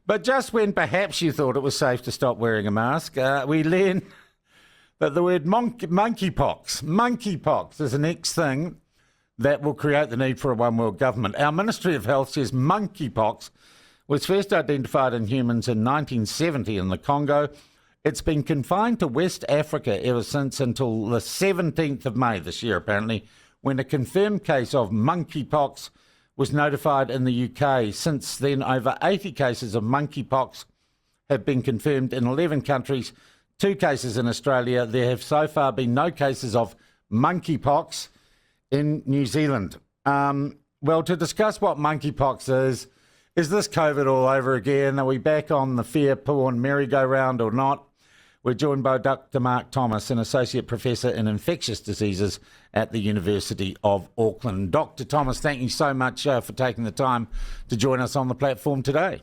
But just when perhaps you thought it was safe to stop wearing a mask, we learn that the word monkeypox is the next thing that will create the need for a one world government. Our Ministry of Health says monkeypox was first identified in humans in 1970 in the Congo. It's been confined to West Africa ever since until the 17th of May this year, apparently, when a confirmed case of monkeypox was notified in the UK. Since then, over 80 cases of monkeypox have been confirmed in 11 countries, 2 cases in Australia. There have so far been no cases of monkeypox in New Zealand. Well, to discuss what monkeypox is this COVID all over again? Are we back on the fear porn merry-go-round or not? We're joined by Dr. Mark Thomas, an Associate Professor in Infectious Diseases at the University of Auckland. Dr. Thomas, thank you so much for taking the time to join us on the platform today.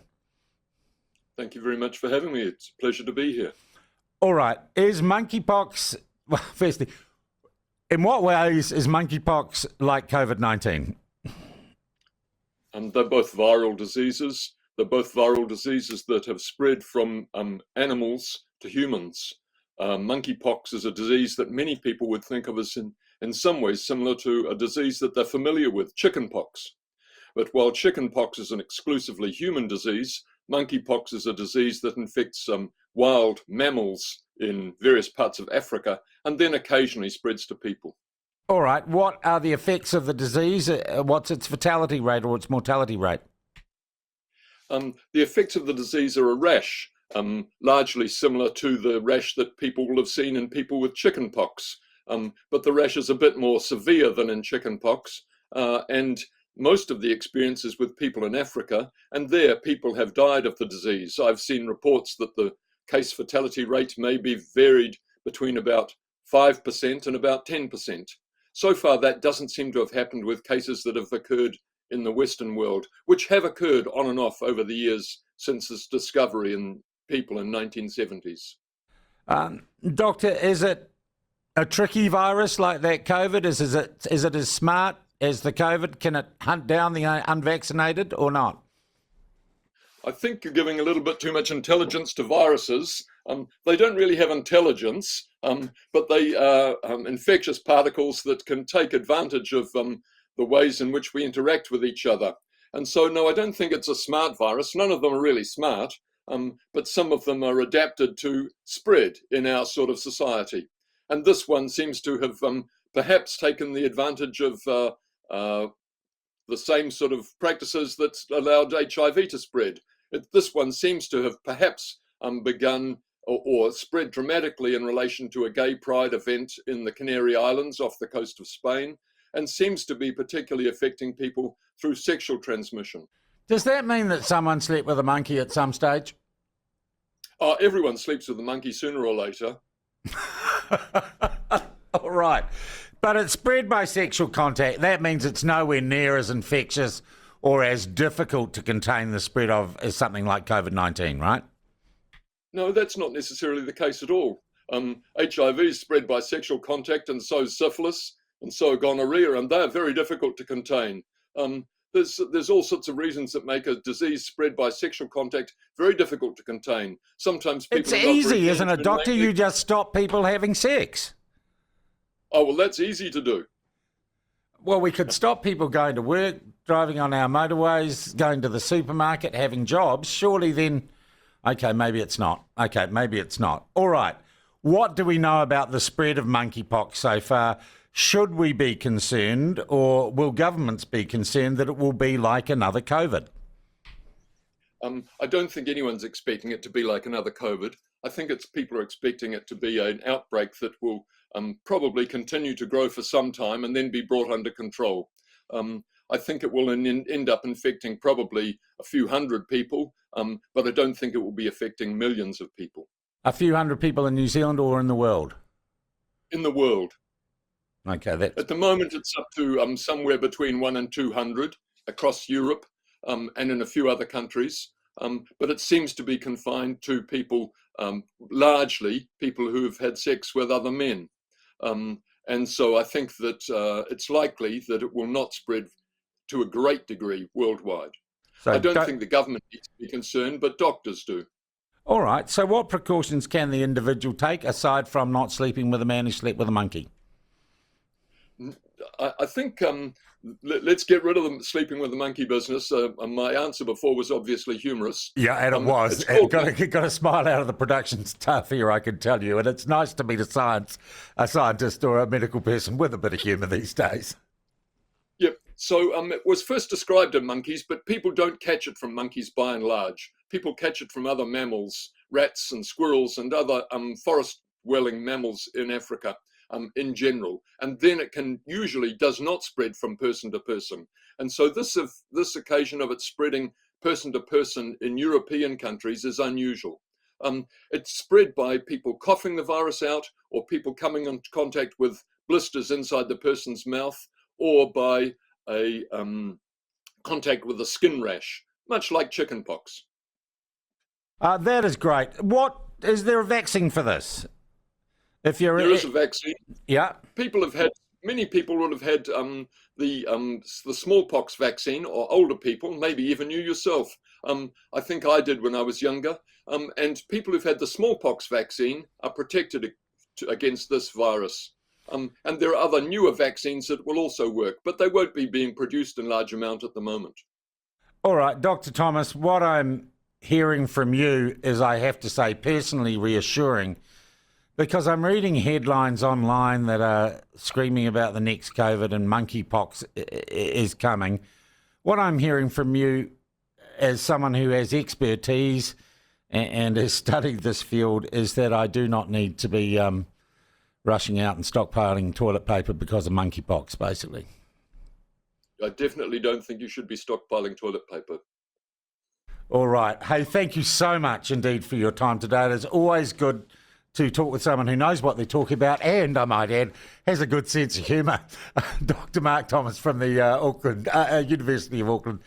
Thank you very much for having me. It's a pleasure to be here. All right. Is monkeypox, well, firstly, in what ways is monkeypox like COVID-19? They're both viral diseases. They're both viral diseases that have spread from animals to humans. Monkeypox is a disease that many people would think of as in some ways similar to a disease that they're familiar with, chickenpox. But while chickenpox is an exclusively human disease, monkeypox is a disease that infects wild mammals in various parts of Africa and then occasionally spreads to people. All right. What are the effects of the disease? What's its fatality rate or its mortality rate? The effects of the disease are a rash, largely similar to the rash that people will have seen in people with chickenpox. But the rash is a bit more severe than in chickenpox. And most of the experiences with people in Africa, and there people have died of the disease. I've seen reports that the case fatality rate may be varied between about 5% and about 10%. So far, that doesn't seem to have happened with cases that have occurred in the Western world, which have occurred on and off over the years since its discovery in people in 1970s. Doctor, is it a tricky virus like that COVID? Is it as smart as the COVID? Can it hunt down the unvaccinated or not? I think you're giving a little bit too much intelligence to viruses. They don't really have intelligence, but they are infectious particles that can take advantage of the ways in which we interact with each other. And so, no, I don't think it's a smart virus. None of them are really smart, but some of them are adapted to spread in our sort of society. And this one seems to have perhaps taken the advantage of the same sort of practices that allowed HIV to spread. This one seems to have perhaps begun or spread dramatically in relation to a gay pride event in the Canary Islands off the coast of Spain, and seems to be particularly affecting people through sexual transmission. Does that mean that someone slept with a monkey at some stage? Everyone sleeps with a monkey sooner or later. All right. But it's spread by sexual contact. That means it's nowhere near as infectious or as difficult to contain the spread of as something like COVID-19, right? No, that's not necessarily the case at all. HIV is spread by sexual contact, and so is syphilis, and so gonorrhea, and they're very difficult to contain. There's all sorts of reasons that make a disease spread by sexual contact very difficult to contain. Sometimes people... It's easy, isn't it, Doctor? You just stop people having sex. Oh, well, that's easy to do. Well, we could stop people going to work, driving on our motorways, going to the supermarket, having jobs. Surely then, okay, maybe it's not. Okay, maybe it's not. All right. What do we know about the spread of monkeypox so far? Should we be concerned, or will governments be concerned that it will be like another COVID? I don't think anyone's expecting it to be like another COVID. I think people are expecting it to be an outbreak that will probably continue to grow for some time and then be brought under control. I think it will end up infecting probably a few hundred people, but I don't think it will be affecting millions of people. A few hundred people in New Zealand or in the world? In the world. Okay. At the moment, it's up to somewhere between 1 and 200 across Europe and in a few other countries. But it seems to be confined to people, largely people who have had sex with other men. And so I think that it's likely that it will not spread to a great degree worldwide. So I don't think the government needs to be concerned, but doctors do. All right. So what precautions can the individual take aside from not sleeping with a man who slept with a monkey? I think let's get rid of the sleeping with the monkey business. My answer before was obviously humorous. Yeah, and it was. Got a smile out of the production staff here, I can tell you. And it's nice to meet a scientist or a medical person with a bit of humour these days. Yep. So it was first described in monkeys, but people don't catch it from monkeys by and large. People catch it from other mammals, rats and squirrels and other forest-dwelling mammals in Africa. In general, and then it usually does not spread from person to person. And so this occasion of it spreading person to person in European countries is unusual. It's spread by people coughing the virus out, or people coming into contact with blisters inside the person's mouth, or by a contact with a skin rash, much like chickenpox. That is great. Is there a vaccine for this? There is a vaccine. Yeah. Many people would have had the smallpox vaccine, or older people, maybe even you yourself. I think I did when I was younger. And people who've had the smallpox vaccine are protected against this virus. And there are other newer vaccines that will also work, but they won't be being produced in large amount at the moment. All right, Dr. Thomas, what I'm hearing from you is, I have to say, personally reassuring, because I'm reading headlines online that are screaming about the next COVID and monkeypox is coming. What I'm hearing from you, as someone who has expertise and has studied this field, is that I do not need to be rushing out and stockpiling toilet paper because of monkeypox, basically. I definitely don't think you should be stockpiling toilet paper. All right. Hey, thank you so much indeed for your time today. It is always good to talk with someone who knows what they're talking about and, I might add, has a good sense of humour. Dr. Mark Thomas from the University of Auckland,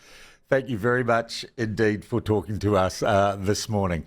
thank you very much indeed for talking to us this morning.